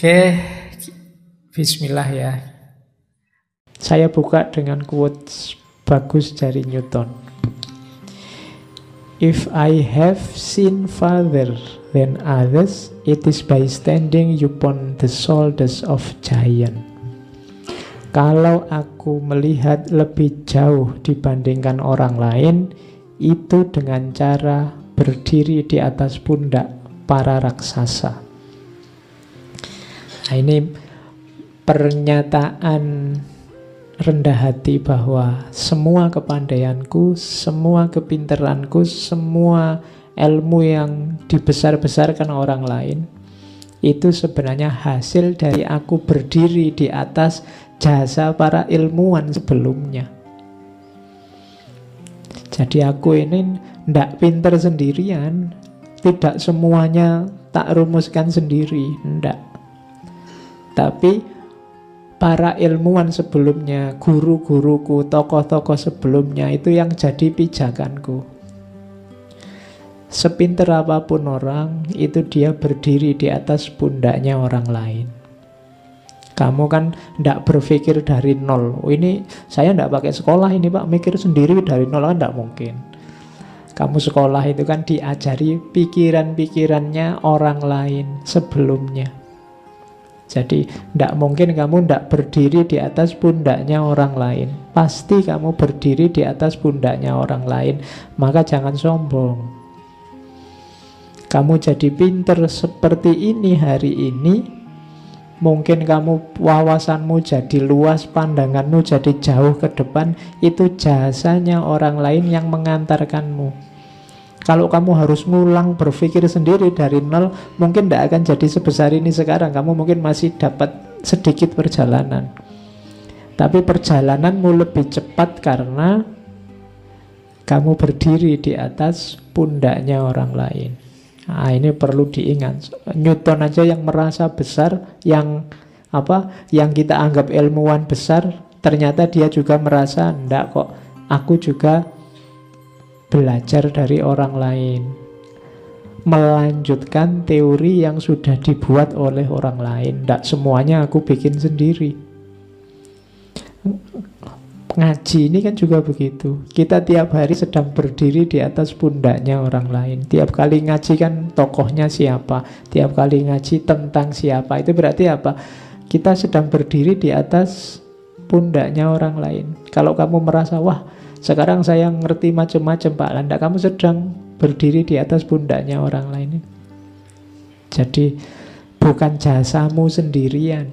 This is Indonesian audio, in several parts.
Oke, bismillah ya. Saya buka dengan quotes bagus dari Newton. If I have seen farther than others, it is by standing upon the shoulders of giant. Kalau aku melihat lebih jauh dibandingkan orang lain, itu dengan cara berdiri di atas pundak para raksasa. Nah, ini pernyataan rendah hati bahwa semua kepandaianku, semua kepintaranku, semua ilmu yang dibesar-besarkan orang lain, itu sebenarnya hasil dari aku berdiri di atas jasa para ilmuwan sebelumnya. Jadi aku ini ndak pinter sendirian, tidak semuanya tak rumuskan sendiri, ndak. Tapi para ilmuwan sebelumnya, guru-guruku, tokoh-tokoh sebelumnya itu yang jadi pijakanku. Sepinter apapun orang, itu dia berdiri di atas pundaknya orang lain. Kamu kan tidak berpikir dari nol. Oh, ini saya tidak pakai sekolah ini Pak, mikir sendiri dari nol kan tidak mungkin. Kamu sekolah itu kan diajari pikiran-pikirannya orang lain sebelumnya. Jadi tidak mungkin kamu tidak berdiri di atas pundaknya orang lain. Pasti kamu berdiri di atas pundaknya orang lain. Maka jangan sombong. Kamu jadi pinter seperti ini hari ini, mungkin kamu wawasanmu jadi luas, pandanganmu jadi jauh ke depan. Itu jasanya orang lain yang mengantarkanmu. Kalau kamu harus ngulang berpikir sendiri dari nol, mungkin tidak akan jadi sebesar ini sekarang. Kamu mungkin masih dapat sedikit perjalanan. Tapi perjalananmu lebih cepat karena kamu berdiri di atas pundaknya orang lain. Nah, ini perlu diingat. Newton aja yang merasa besar, yang kita anggap ilmuwan besar, ternyata dia juga merasa, enggak kok, aku juga belajar dari orang lain, melanjutkan teori yang sudah dibuat oleh orang lain. Tidak semuanya aku bikin sendiri. Ngaji ini kan juga begitu. Kita tiap hari sedang berdiri di atas pundaknya orang lain. Tiap kali ngaji kan tokohnya siapa, tiap kali ngaji tentang siapa. Itu berarti apa? Kita sedang berdiri di atas pundaknya orang lain. Kalau kamu merasa, wah sekarang saya ngerti macam-macam Pak Landa, kamu sedang berdiri di atas pundaknya orang lain. Jadi bukan jasamu sendirian.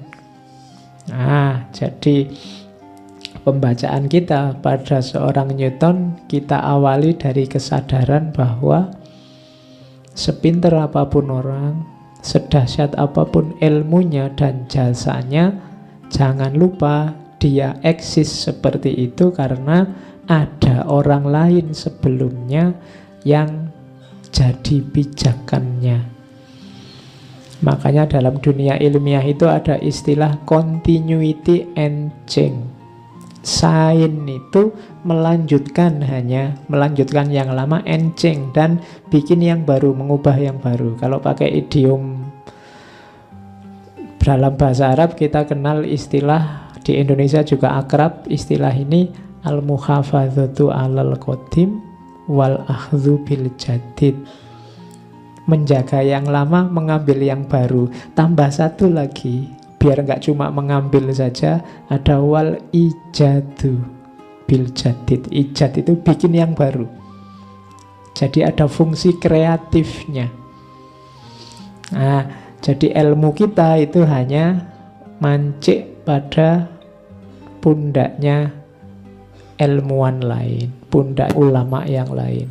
Nah, jadi pembacaan kita pada seorang Newton, kita awali dari kesadaran bahwa sepinter apapun orang, sedahsyat apapun ilmunya dan jasanya, jangan lupa dia eksis seperti itu karena ada orang lain sebelumnya yang jadi pijakannya. Makanya dalam dunia ilmiah itu ada istilah continuity and change. Sains itu melanjutkan yang lama, and change, dan bikin yang baru, mengubah yang baru. Kalau pakai idiom dalam bahasa Arab kita kenal istilah, di Indonesia juga akrab istilah ini, al-muhafadzatu alal qadim wal akhdhu bil jadid. Menjaga yang lama, mengambil yang baru. Tambah satu lagi, biar nggak cuma mengambil saja, ada wal ijadu bil jadid. Ijad itu bikin yang baru. Jadi ada fungsi kreatifnya. Nah, jadi ilmu kita itu hanya mancik pada pundaknya ilmuwan lain, pundak ulama yang lain.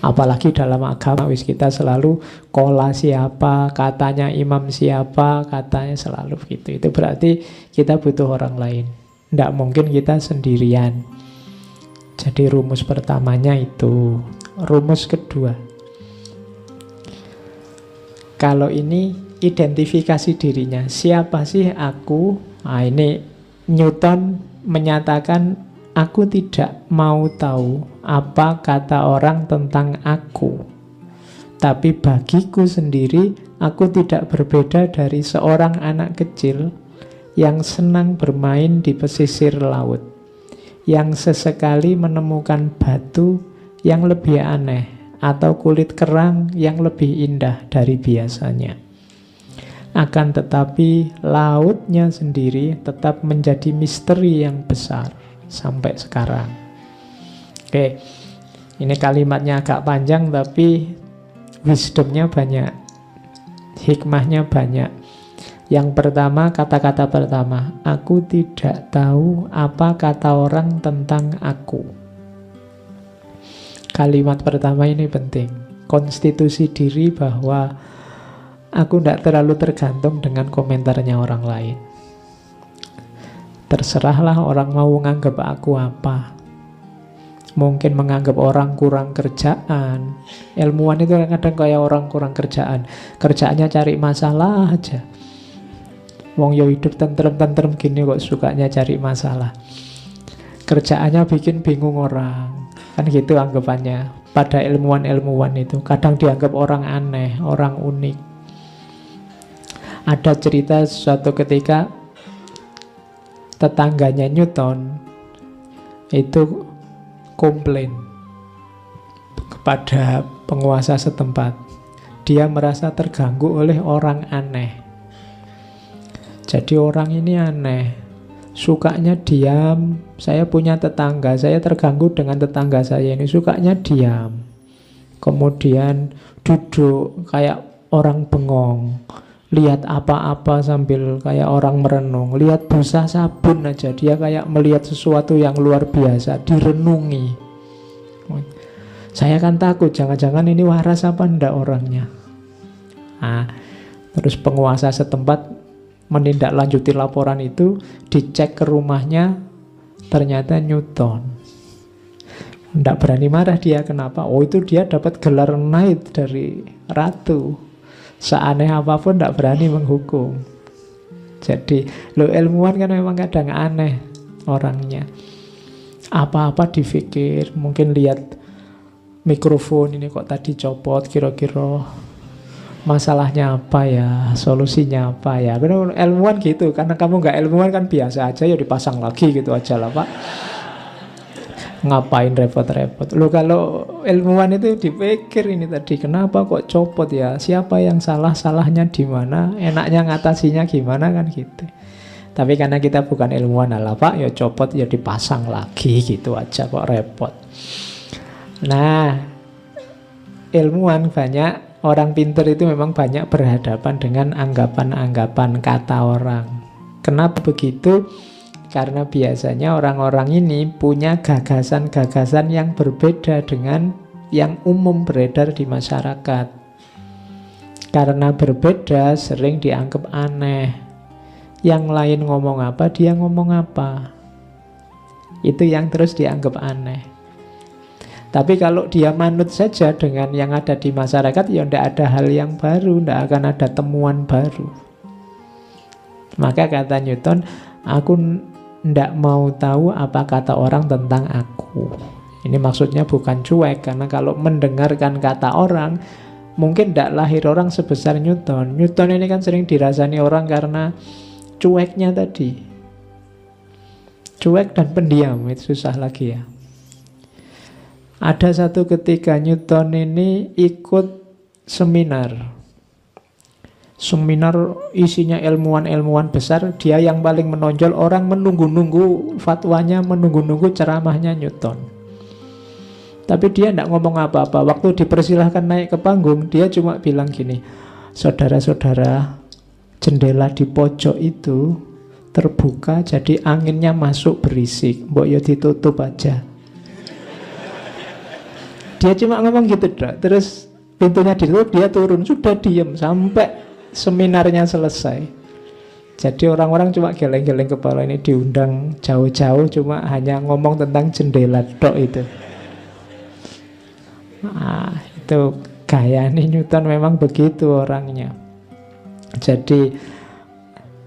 Apalagi dalam agama kita selalu kola siapa, katanya imam siapa, katanya selalu begitu. Itu berarti kita butuh orang lain. Tidak mungkin kita sendirian. Jadi rumus pertamanya itu. Rumus kedua, kalau ini identifikasi dirinya, siapa sih aku? Nah, ini Newton menyatakan, aku tidak mau tahu apa kata orang tentang aku, tapi bagiku sendiri aku tidak berbeda dari seorang anak kecil yang senang bermain di pesisir laut, yang sesekali menemukan batu yang lebih aneh atau kulit kerang yang lebih indah dari biasanya. Akan tetapi lautnya sendiri tetap menjadi misteri yang besar sampai sekarang. Oke, ini kalimatnya agak panjang tapi wisdomnya banyak, hikmahnya banyak. Yang pertama, kata-kata pertama, aku tidak tahu apa kata orang tentang aku. Kalimat pertama ini penting. Konstitusi diri bahwa aku tidak terlalu tergantung dengan komentarnya orang lain. Terserahlah orang mau menganggap aku apa. Mungkin menganggap orang kurang kerjaan. Ilmuwan itu kadang kayak orang kurang kerjaan. Kerjaannya cari masalah aja. Wong yo hidup tentrem-tentrem gini kok sukanya cari masalah. Kerjaannya bikin bingung orang. Kan gitu anggapannya. Pada ilmuwan-ilmuwan itu kadang dianggap orang aneh, orang unik. Ada cerita suatu ketika tetangganya Newton itu komplain kepada penguasa setempat. Dia merasa terganggu oleh orang aneh. Jadi orang ini aneh, sukanya diam. Saya punya tetangga, saya terganggu dengan tetangga saya ini, sukanya diam. Kemudian duduk kayak orang bengong, lihat apa-apa sambil kayak orang merenung. Lihat busa sabun aja, dia kayak melihat sesuatu yang luar biasa, direnungi. Saya kan takut, jangan-jangan ini waras apa enggak orangnya. Terus penguasa setempat menindaklanjuti laporan itu, dicek ke rumahnya, ternyata Newton. Enggak berani marah dia, kenapa? Oh itu dia dapat gelar knight dari ratu. Seaneh apapun tidak berani menghukum. Jadi lo ilmuwan kan memang kadang aneh orangnya. Apa-apa dipikir. Mungkin lihat mikrofon ini kok tadi copot, kira-kira masalahnya apa ya, solusinya apa ya. Karena ilmuwan gitu. Karena kamu nggak ilmuwan kan biasa aja, ya dipasang lagi gitu aja lah Pak. Ngapain repot-repot. Lo kalau ilmuwan itu dipikir ini tadi, kenapa kok copot ya, siapa yang salah, salahnya di mana, enaknya ngatasinya gimana, kan gitu. Tapi karena kita bukan ilmuwan, lah Pak, ya copot ya dipasang lagi gitu aja, kok repot. Nah, ilmuwan banyak, orang pintar itu memang banyak berhadapan dengan anggapan-anggapan kata orang. Kenapa begitu? Karena biasanya orang-orang ini punya gagasan-gagasan yang berbeda dengan yang umum beredar di masyarakat. Karena berbeda, sering dianggap aneh. Yang lain ngomong apa, dia ngomong apa. Itu yang terus dianggap aneh. Tapi kalau dia manut saja dengan yang ada di masyarakat, ya tidak ada hal yang baru, tidak akan ada temuan baru. Maka kata Newton, aku tidak mau tahu apa kata orang tentang aku. Ini maksudnya bukan cuek, karena kalau mendengarkan kata orang, mungkin tidak lahir orang sebesar Newton. Newton ini kan sering dirasani orang karena cueknya tadi. Cuek dan pendiam, itu susah lagi ya. Ada satu ketika Newton ini ikut seminar. Seminar isinya ilmuwan-ilmuwan besar, dia yang paling menonjol, orang menunggu-nunggu fatwanya, menunggu-nunggu ceramahnya Newton. Tapi dia tidak ngomong apa-apa. Waktu dipersilahkan naik ke panggung, dia cuma bilang gini, saudara-saudara, jendela di pojok itu terbuka, jadi anginnya masuk berisik, mbok yo ditutup aja. Dia cuma ngomong gitu, terus pintunya ditutup, dia turun, sudah diem sampai seminarnya selesai. Jadi orang-orang cuma geleng-geleng kepala, ini diundang jauh-jauh cuma hanya ngomong tentang jendela tok itu. Itu gaya nih Newton, memang begitu orangnya. Jadi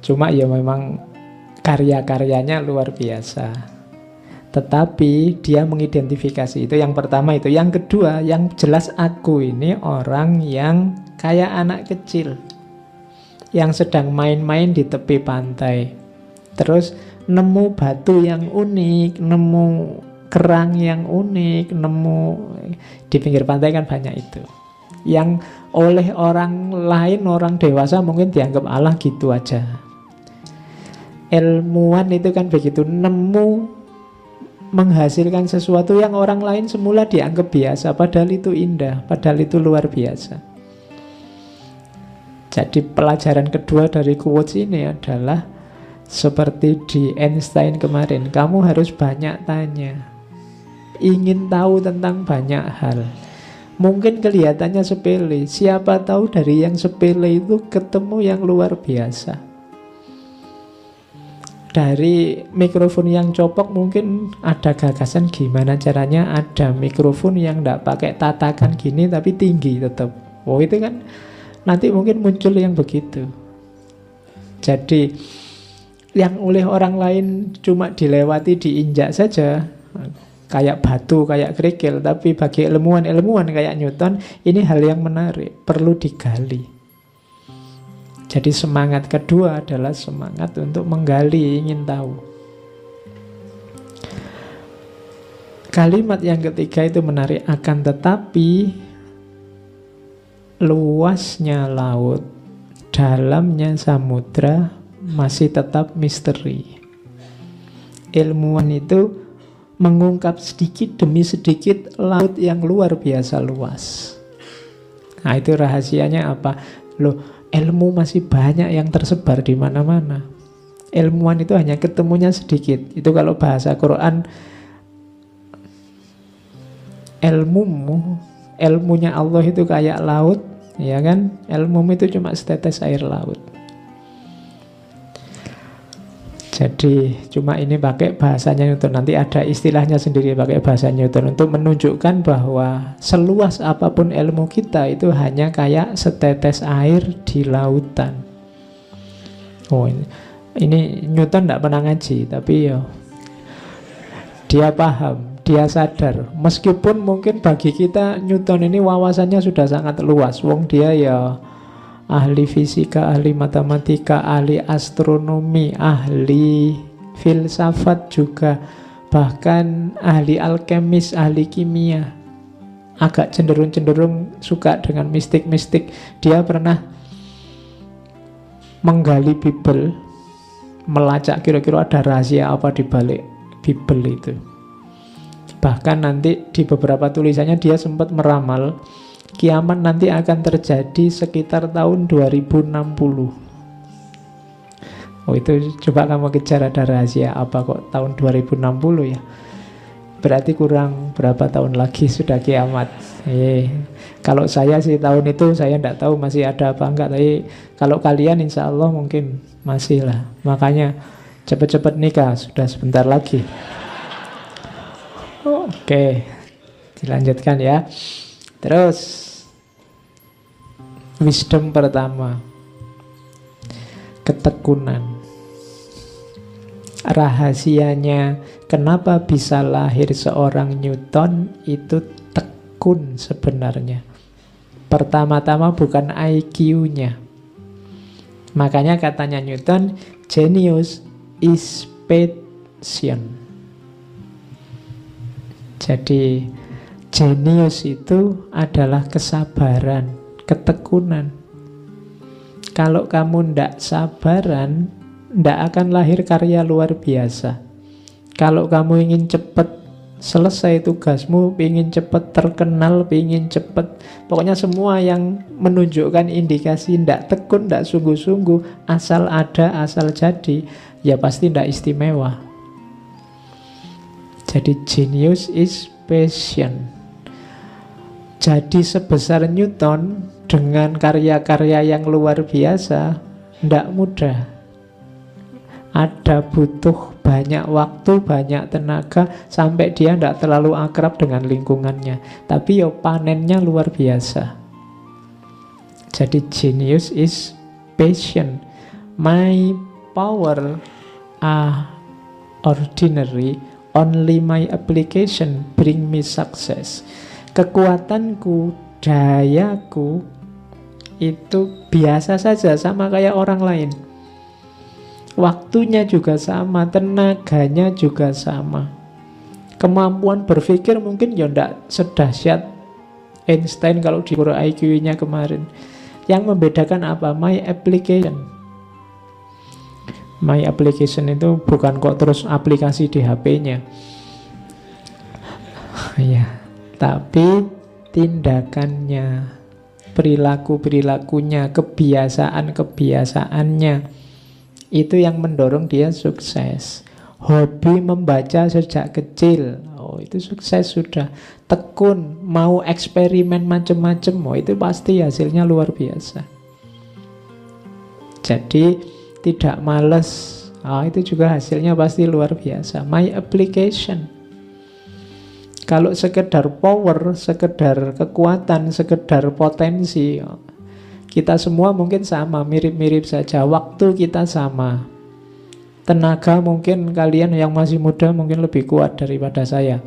cuma ya memang karya-karyanya luar biasa. Tetapi dia mengidentifikasi, itu yang pertama itu. Yang kedua, yang jelas aku ini orang yang kayak anak kecil. yang sedang main-main di tepi pantai. Terus nemu batu yang unik, nemu kerang yang unik, nemu di pinggir pantai kan banyak itu. Yang oleh orang lain, orang dewasa mungkin dianggap Allah gitu aja. Ilmuwan itu kan begitu, nemu menghasilkan sesuatu yang orang lain semula dianggap biasa, padahal itu indah, padahal itu luar biasa. Jadi pelajaran kedua dari quotes ini adalah seperti di Einstein kemarin, kamu harus banyak tanya, ingin tahu tentang banyak hal. Mungkin kelihatannya sepele, siapa tahu dari yang sepele itu ketemu yang luar biasa. Dari mikrofon yang copok mungkin ada gagasan gimana caranya ada mikrofon yang tidak pakai tatakan gini tapi tinggi tetap. Oh itu kan nanti mungkin muncul yang begitu. Jadi yang oleh orang lain cuma dilewati, diinjak saja, kayak batu, kayak kerikil, tapi bagi ilmuwan kayak Newton ini hal yang menarik, perlu digali. Jadi semangat kedua adalah semangat untuk menggali, ingin tahu. Kalimat yang ketiga itu menarik, akan tetapi luasnya laut, dalamnya samudra masih tetap misteri. Ilmuwan itu mengungkap sedikit demi sedikit laut yang luar biasa luas. Nah itu rahasianya apa? Loh, ilmu masih banyak yang tersebar di mana-mana. Ilmuwan itu hanya ketemunya sedikit. Itu kalau bahasa Quran, ilmunya Allah itu kayak laut, ya kan? Ilmumu itu cuma setetes air laut. Jadi cuma ini pakai bahasanya Newton. Nanti ada istilahnya sendiri pakai bahasa Newton untuk menunjukkan bahwa seluas apapun ilmu kita itu hanya kayak setetes air di lautan. Oh ini Newton tidak pernah ngaji, tapi ya dia paham, dia sadar. Meskipun mungkin bagi kita Newton ini wawasannya sudah sangat luas. Wong dia ya ahli fisika, ahli matematika, ahli astronomi, ahli filsafat juga, bahkan ahli alkemis, ahli kimia. Agak cenderung suka dengan mistik-mistik. Dia pernah menggali Bible, melacak kira-kira ada rahasia apa di balik Bible itu. Bahkan nanti di beberapa tulisannya dia sempat meramal kiamat nanti akan terjadi sekitar tahun 2060. Oh itu coba kamu kejar ada rahasia apa kok tahun 2060 ya. Berarti kurang berapa tahun lagi sudah kiamat. Kalau saya sih tahun itu saya tidak tahu masih ada apa enggak. Tapi kalau kalian insya Allah mungkin masih lah. Makanya cepat-cepat nikah, sudah sebentar lagi. Oke, dilanjutkan ya. Terus wisdom pertama, ketekunan. Rahasianya kenapa bisa lahir seorang Newton itu tekun sebenarnya. Pertama-tama bukan IQ-nya. Makanya katanya Newton, genius is passion. Jadi jenius itu adalah kesabaran, ketekunan. Kalau kamu ndak sabaran, ndak akan lahir karya luar biasa. Kalau kamu ingin cepat selesai tugasmu, ingin cepat terkenal, ingin cepat, pokoknya semua yang menunjukkan indikasi ndak tekun, ndak sungguh-sungguh, asal ada, asal jadi, ya pasti ndak istimewa. Jadi genius is passion. Jadi sebesar Newton dengan karya-karya yang luar biasa tidak mudah. Ada butuh banyak waktu, banyak tenaga sampai dia tidak terlalu akrab dengan lingkungannya. Tapi yo panennya luar biasa. Jadi genius is passion. My power are ordinary, only my application bring me success. Kekuatanku, dayaku itu biasa saja, sama kayak orang lain. Waktunya juga sama, tenaganya juga sama. Kemampuan berpikir mungkin ya tidak sedahsyat Einstein kalau diukur IQ-nya kemarin. Yang membedakan apa? My application. My application itu bukan kok terus aplikasi di HP-nya. Ya, tapi tindakannya, perilaku-perilakunya, kebiasaan-kebiasaannya, itu yang mendorong dia sukses. Hobi membaca sejak kecil, oh itu sukses sudah. Tekun, mau eksperimen macam-macam, oh itu pasti hasilnya luar biasa. Jadi tidak males, oh itu juga hasilnya pasti luar biasa. My application. Kalau sekedar power, sekedar kekuatan, sekedar potensi, kita semua mungkin sama, mirip-mirip saja. Waktu kita sama. Tenaga mungkin kalian yang masih muda mungkin lebih kuat daripada saya.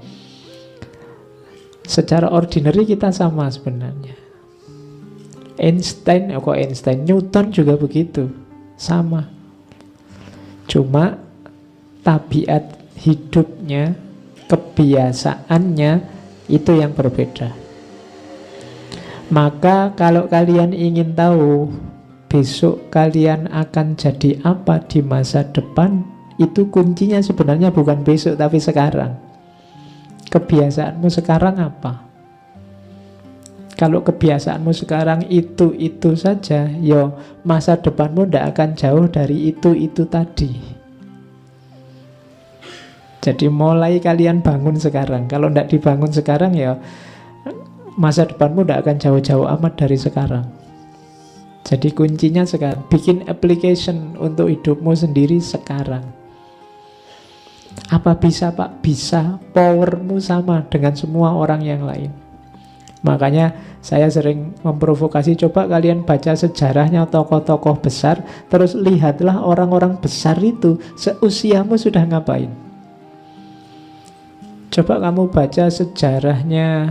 Secara ordinary kita sama sebenarnya. Einstein, kok Einstein? Newton juga begitu. Sama. Cuma tabiat hidupnya, kebiasaannya itu yang berbeda. Maka kalau kalian ingin tahu besok kalian akan jadi apa di masa depan, itu kuncinya sebenarnya bukan besok tapi sekarang. Kebiasaanmu sekarang apa? Kalau kebiasaanmu sekarang itu saja, yo masa depanmu tidak akan jauh dari itu tadi. Jadi mulai kalian bangun sekarang. Kalau tidak dibangun sekarang ya masa depanmu tidak akan jauh-jauh amat dari sekarang. Jadi kuncinya sekarang. Bikin application untuk hidupmu sendiri sekarang. Apa bisa Pak? Bisa. Powermu sama dengan semua orang yang lain. Makanya saya sering memprovokasi, coba kalian baca sejarahnya tokoh-tokoh besar, terus lihatlah orang-orang besar itu seusiamu sudah ngapain. Coba kamu baca sejarahnya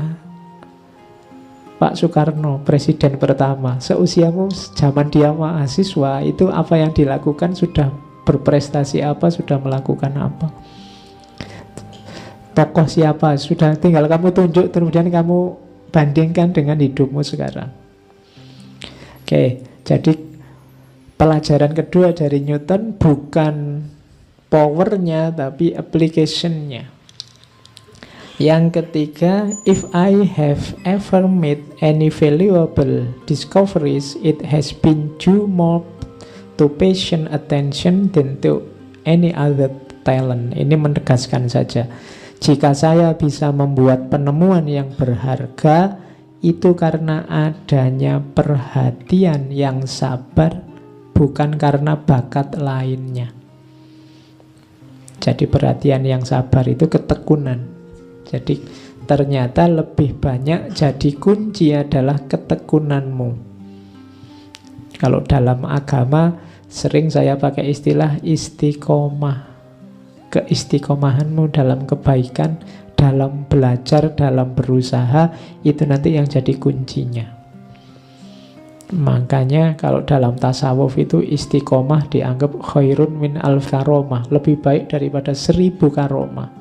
Pak Soekarno, presiden pertama. Seusiamu zaman dia mahasiswa, itu apa yang dilakukan, sudah berprestasi apa, sudah melakukan apa. Tokoh siapa, sudah tinggal kamu tunjuk, kemudian kamu bandingkan dengan hidupmu sekarang. Oke, jadi pelajaran kedua dari Newton bukan powernya, tapi application-nya. Yang ketiga, if I have ever made any valuable discoveries, it has been due more to patient attention than to any other talent. Ini menegaskan saja. Jika saya bisa membuat penemuan yang berharga, itu karena adanya perhatian yang sabar, bukan karena bakat lainnya. Jadi perhatian yang sabar itu ketekunan. Jadi ternyata lebih banyak jadi kunci adalah ketekunanmu. Kalau dalam agama sering saya pakai istilah istiqomah. Keistiqomahanmu dalam kebaikan, dalam belajar, dalam berusaha, itu nanti yang jadi kuncinya. Makanya kalau dalam tasawuf itu istiqomah dianggap khairun min alf karomah, lebih baik daripada 1000 karomah.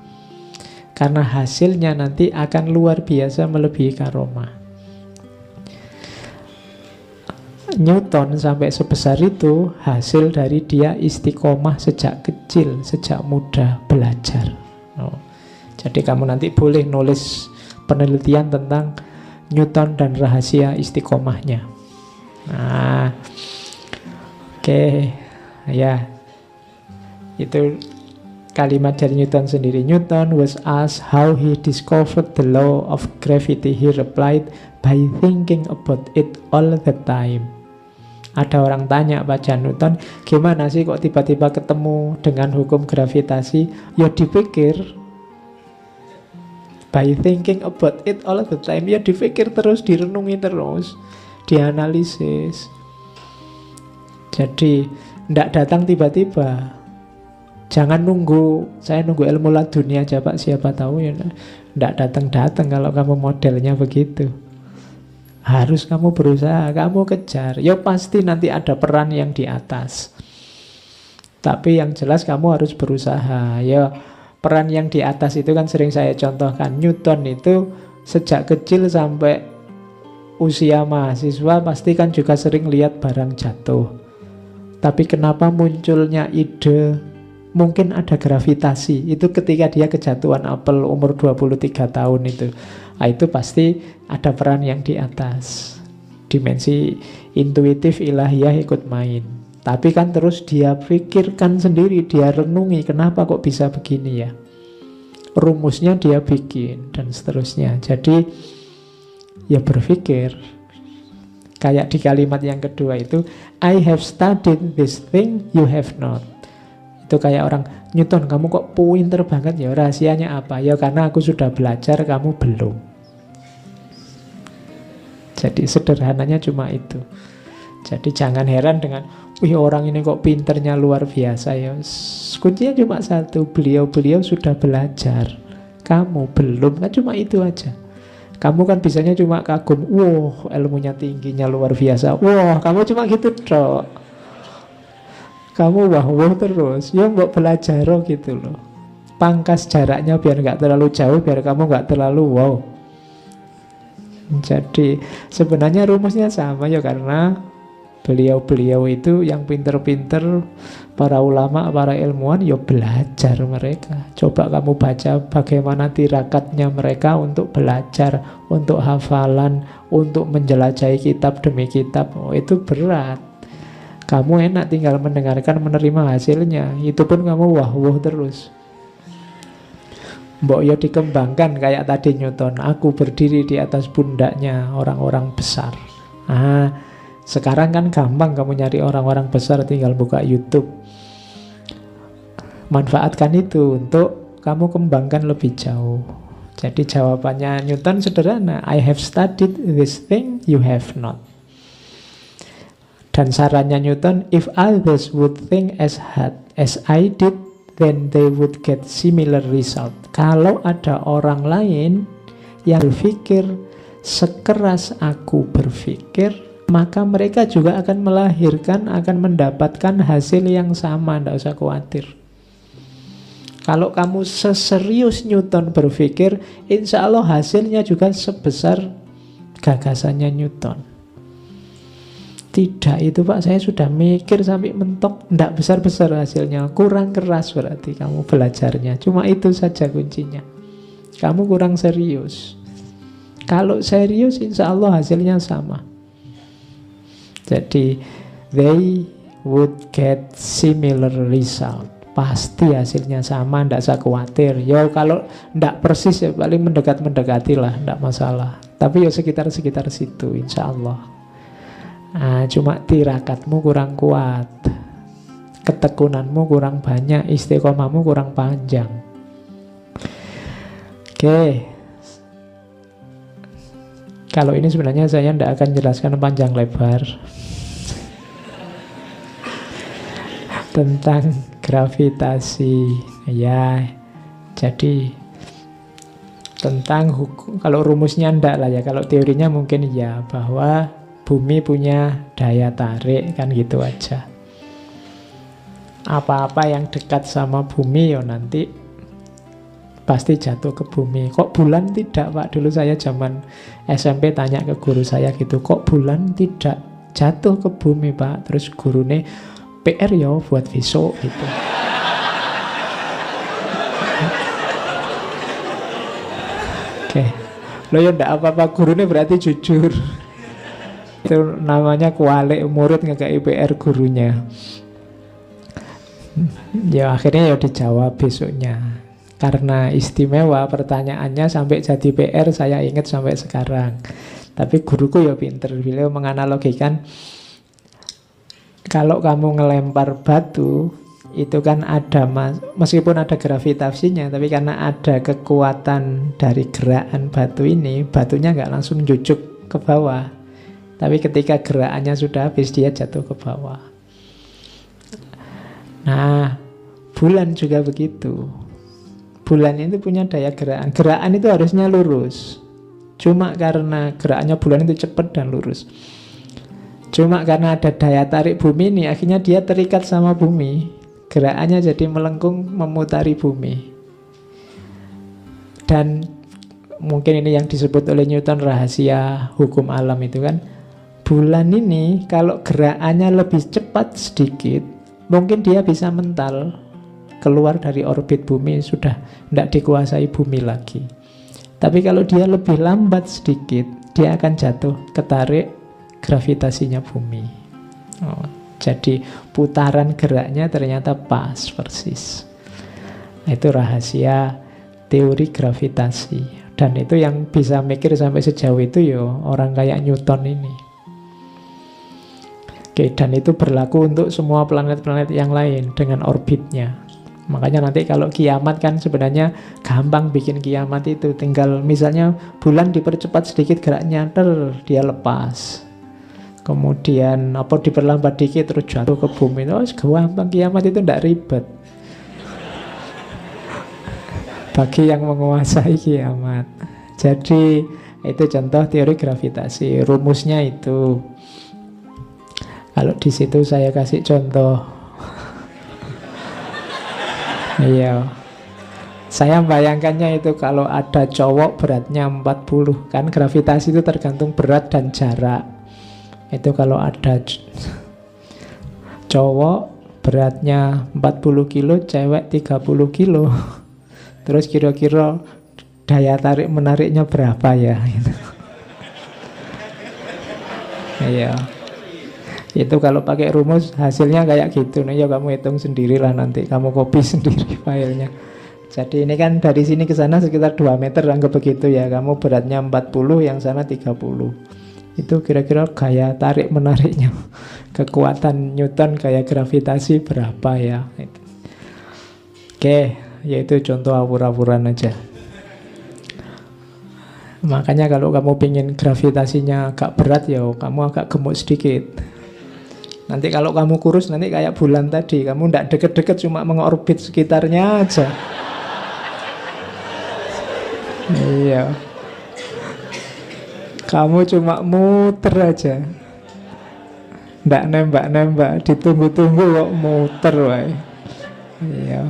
Karena hasilnya nanti akan luar biasa melebihi karomah. Newton sampai sebesar itu hasil dari dia istiqomah sejak kecil, sejak muda belajar. Jadi kamu nanti boleh nulis penelitian tentang Newton dan rahasia istiqomahnya. Nah, oke, ya, itu kalimat dari Newton sendiri. Newton was asked how he discovered the law of gravity. He replied, by thinking about it all the time. Ada orang tanya Pak Newton, gimana sih kok tiba-tiba ketemu dengan hukum gravitasi? Ya dipikir. By thinking about it all the time. Ya dipikir terus, direnungi terus, dianalisis. Jadi tidak datang tiba-tiba. Jangan nunggu, saya nunggu ilmu laduni aja Pak, siapa tahu ya. Tidak datang-datang kalau kamu modelnya begitu. Harus kamu berusaha, kamu kejar. Ya pasti nanti ada peran yang di atas. Tapi yang jelas kamu harus berusaha. Ya peran yang di atas itu kan sering saya contohkan. Newton itu sejak kecil sampai usia mahasiswa pasti kan juga sering lihat barang jatuh. Tapi kenapa munculnya ide mungkin ada gravitasi? Itu ketika dia kejatuhan apel umur 23 tahun itu. Nah, itu pasti ada peran yang di atas. Dimensi intuitif ilahiyah ikut main. Tapi kan terus dia pikirkan sendiri, dia renungi kenapa kok bisa begini ya. Rumusnya dia bikin dan seterusnya. Jadi ya berpikir. Kayak di kalimat yang kedua itu, I have studied this thing you have not. Itu kayak orang, Newton kamu kok pinter banget ya, rahasianya apa? Ya karena aku sudah belajar, kamu belum. Jadi sederhananya cuma itu. Jadi jangan heran dengan, wih orang ini kok pinternya luar biasa ya. Kuncinya cuma satu, beliau-beliau sudah belajar, kamu belum, kan cuma itu aja. Kamu kan bisanya cuma kagum, wah ilmunya tingginya luar biasa, wah kamu cuma gitu dok. Kamu wah terus, ya mbok belajar gitu loh. Pangkas jaraknya biar nggak terlalu jauh, biar kamu nggak terlalu wow. Jadi sebenarnya rumusnya sama ya, karena beliau-beliau itu yang pinter-pinter, para ulama, para ilmuwan, ya belajar mereka. Coba kamu baca bagaimana tirakatnya mereka untuk belajar, untuk hafalan, untuk menjelajahi kitab demi kitab. Oh, itu berat. Kamu enak tinggal mendengarkan, menerima hasilnya. Itu pun kamu wah terus. Mbok ya dikembangkan kayak tadi Newton. Aku berdiri di atas pundaknya orang-orang besar. Sekarang kan gampang kamu nyari orang-orang besar, tinggal buka YouTube. Manfaatkan itu untuk kamu kembangkan lebih jauh. Jadi jawabannya Newton sederhana, I have studied this thing you have not. Dan sarannya Newton, if others would think as hard as I did, then they would get similar result. Kalau ada orang lain yang berpikir sekeras aku berpikir, maka mereka juga akan melahirkan, akan mendapatkan hasil yang sama. Tidak usah khawatir. Kalau kamu seserius Newton berpikir, insya Allah hasilnya juga sebesar gagasannya Newton. Tidak itu Pak, saya sudah mikir sampai mentok, tidak besar-besar hasilnya, kurang keras berarti kamu belajarnya. Cuma itu saja kuncinya. Kamu kurang serius. Kalau serius insya Allah hasilnya sama. Jadi they would get similar result. Pasti hasilnya sama, tidak usah khawatir. Ya kalau tidak persis ya paling mendekat-mendekati lah, tidak masalah. Tapi ya sekitar-sekitar situ insya Allah. Cuma tirakatmu kurang kuat, ketekunanmu kurang banyak, istiqomahmu kurang panjang. Oke. Kalau ini sebenarnya saya tidak akan jelaskan panjang lebar tentang gravitasi. Ya, jadi tentang hukum, kalau rumusnya enggak lah ya, kalau teorinya mungkin ya, bahwa bumi punya daya tarik, kan gitu aja. Apa-apa yang dekat sama bumi ya nanti pasti jatuh ke bumi. Kok bulan tidak Pak? Dulu saya zaman SMP tanya ke guru saya gitu, kok bulan tidak jatuh ke bumi Pak? Terus gurune, PR ya buat besok gitu. Oke. Lo ya ndak apa-apa, gurune berarti jujur. Itu namanya kualik, murid ngekei PR gurunya. Ya akhirnya ya dijawab besoknya. Karena istimewa pertanyaannya sampai jadi PR, saya ingat sampai sekarang. Tapi guruku ya pinter, beliau menganalogikan, kalau kamu ngelempar batu itu kan ada, meskipun ada gravitasinya, tapi karena ada kekuatan dari gerakan batu ini, batunya nggak langsung jujuk ke bawah. Tapi ketika gerakannya sudah habis, dia jatuh ke bawah. Nah, bulan juga begitu. Bulan itu punya daya gerakan. Gerakan itu harusnya lurus. Cuma karena geraknya bulan itu cepat dan lurus. Cuma karena ada daya tarik bumi ini, akhirnya dia terikat sama bumi. Gerakannya jadi melengkung memutari bumi. Dan mungkin ini yang disebut oleh Newton rahasia hukum alam itu kan. Bulan ini kalau gerakannya lebih cepat sedikit, mungkin dia bisa mental keluar dari orbit bumi, sudah tidak dikuasai bumi lagi. Tapi kalau dia lebih lambat sedikit, dia akan jatuh ketarik gravitasinya bumi. Jadi putaran geraknya ternyata pas persis. Itu rahasia teori gravitasi. Dan itu yang bisa mikir sampai sejauh itu ya orang kayak Newton ini. Oke, dan itu berlaku untuk semua planet-planet yang lain dengan orbitnya. Makanya nanti kalau kiamat kan sebenarnya gampang bikin kiamat itu. Tinggal misalnya bulan dipercepat sedikit geraknya, dia lepas. Kemudian apa diperlambat dikit terus jatuh ke bumi. Oh, gampang kiamat itu tidak ribet. Bagi yang menguasai kiamat. Jadi itu contoh teori gravitasi. Rumusnya itu. Kalau di situ saya kasih contoh. Iya. Saya bayangkannya itu kalau ada cowok beratnya 40, kan gravitasi itu tergantung berat dan jarak. Itu kalau ada cowok beratnya 40 kilo, cewek 30 kilo. Terus kira-kira daya tarik menariknya berapa ya? Iya. Itu kalau pakai rumus hasilnya kayak gitu. Nah, ya kamu hitung sendirilah nanti. Kamu copy sendiri filenya. Jadi ini kan dari sini ke sana sekitar 2 meter, anggap begitu ya. Kamu beratnya 40, yang sana 30. Itu kira-kira gaya tarik menariknya, kekuatan Newton, gaya gravitasi berapa ya? Oke, yaitu contoh awur-awuran aja. Makanya kalau kamu pengen gravitasinya agak berat ya, kamu agak gemuk sedikit. Nanti kalau kamu kurus, nanti kayak bulan tadi. Kamu tidak deket-deket, cuma mengorbit sekitarnya aja. Iya. Kamu cuma muter aja. Tidak nembak-nembak, ditunggu-tunggu kok muter wae. Iya.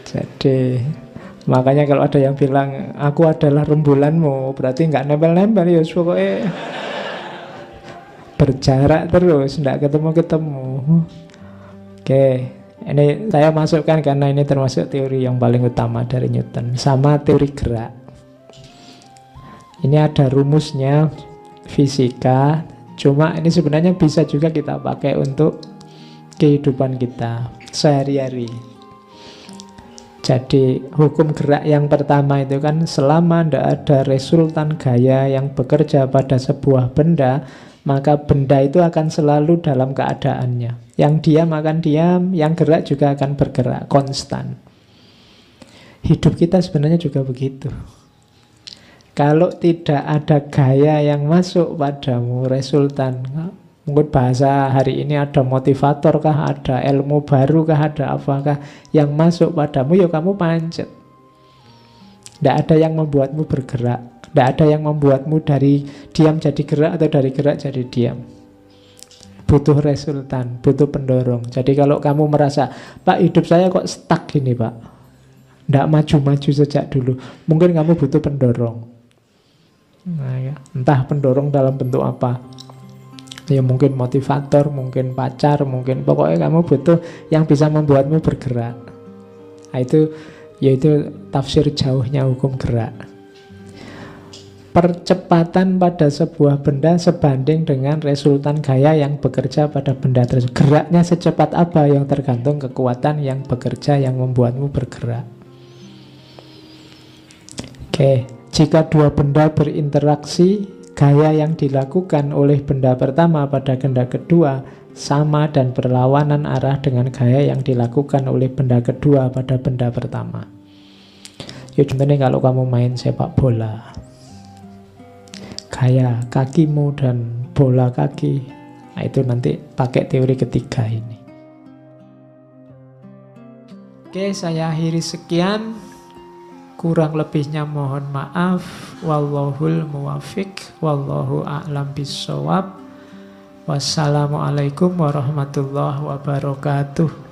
Jadi makanya kalau ada yang bilang aku adalah rembulanmu, berarti nggak nempel-nempel ya, pokoknya berjarak terus, tidak ketemu-ketemu. Oke, ini saya masukkan karena ini termasuk teori yang paling utama dari Newton. Sama teori gerak. Ini ada rumusnya fisika. Cuma ini sebenarnya bisa juga kita pakai untuk kehidupan kita sehari-hari. Jadi hukum gerak yang pertama itu kan selama tidak ada resultan gaya yang bekerja pada sebuah benda, maka benda itu akan selalu dalam keadaannya. Yang diam akan diam, yang gerak juga akan bergerak, konstan. Hidup kita sebenarnya juga begitu. Kalau tidak ada gaya yang masuk padamu, resultan, mungkin bahasa hari ini ada motivator kah, ada ilmu baru kah, ada apakah yang masuk padamu, ya kamu pancet. Tidak ada yang membuatmu bergerak. Tidak ada yang membuatmu dari diam jadi gerak atau dari gerak jadi diam. Butuh resultan, butuh pendorong. Jadi kalau kamu merasa, Pak, hidup saya kok stuck gini, Pak, tidak maju-maju sejak dulu, mungkin kamu butuh pendorong. Nah, ya. Entah pendorong dalam bentuk apa. Ya mungkin motivator, mungkin pacar, mungkin pokoknya kamu butuh yang bisa membuatmu bergerak. Nah, itu yaitu tafsir jauhnya hukum gerak. Percepatan pada sebuah benda sebanding dengan resultan gaya yang bekerja pada benda tersebut. Geraknya secepat apa yang tergantung kekuatan yang bekerja yang membuatmu bergerak. Oke, jika dua benda berinteraksi, gaya yang dilakukan oleh benda pertama pada benda kedua sama dan berlawanan arah dengan gaya yang dilakukan oleh benda kedua pada benda pertama. Ya contohnya kalau kamu main sepak bola, gaya kakimu dan bola kaki, nah itu nanti pakai teori ketiga ini. Oke, saya akhiri sekian. kurang lebihnya mohon maaf. Wallahul muwafiq, wallahu a'lam bissawab. Wassalamualaikum warahmatullahi wabarakatuh.